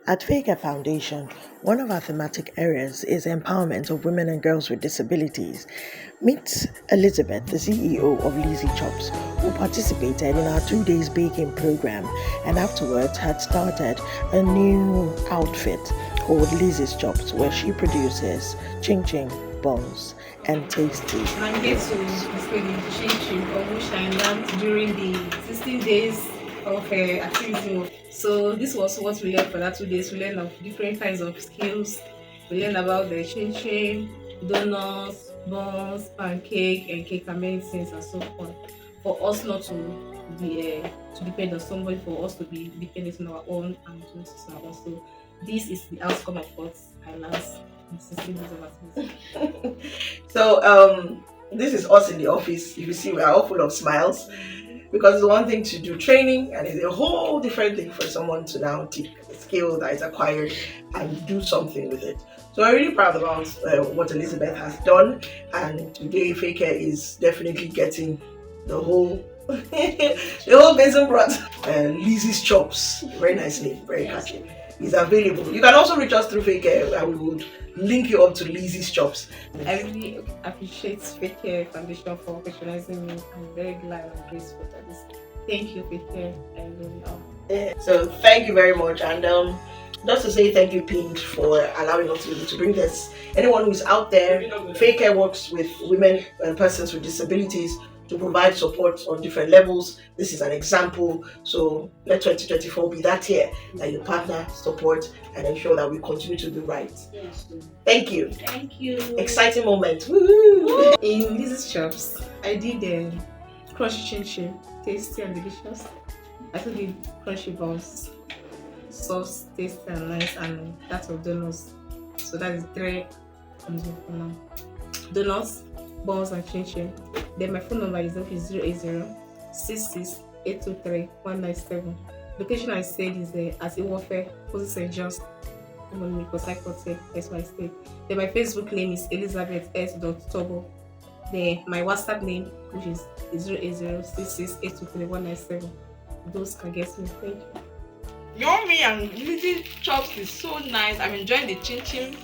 At FAECARE Foundation, one of our thematic areas is empowerment of women and girls with disabilities. Meet Elizabeth, the CEO of Lizzy Chops, who participated in our 2 days baking program and afterwards had started a new outfit called Lizzy's Chops, where she produces ching-ching, buns, and tasty. I'm here to display the ching-ching of which I learned during the 16 days of activism. So this was what we learned for that 2 days. We learned of different kinds of skills. We learned about the chin-chin, donuts, buns, pancake, and cake and many things and so on. For us not to be to depend on somebody, for us to be dependent on our own and to on our own. So this is the outcome of what I learned in 16 days of activism. So this is us in the office. If you see, we are all full of smiles because it's one thing to do training and it's a whole different thing for someone to now take a skill that is acquired and do something with it. So I'm really proud about what Elizabeth has done, and today FAECARE is definitely getting the whole basin brought. Lizzy's Chops, very nice name, very catchy, is available. You can also reach us through FAECARE and we would link you up to Lizzy's Chops. I really appreciate FAECARE Foundation for patronizing me. I'm very glad and grateful for this. Thank you, FAECARE. I really am. So thank you very much, and just to say thank you, Pink, for allowing us to bring this. Anyone who's out there, FAECARE works with women and persons with disabilities to provide support on different levels. This is an example. So let 2024 be that year that you partner, support, and ensure that we continue to do right. Thank you. Thank you. Exciting moment. Woo-hoo. In Lizzy's Chops, I did crunchy chin-chin, tasty and delicious. I also did crunchy buns, soft, tasty and nice, and that of donuts. So that is 3 comes for now. Donuts, buns, and chin-chin. Then my phone number is 080 66 823 197. Location I stayed is at Iwofe, opposite St. John's. That's my state. Then my Facebook name is Elizabeth Torbor. Then my WhatsApp name, which is 080 66 823 197. Those can get me. Thank you. Yummy, and Lizzy Chops is so nice. I'm enjoying the chin chin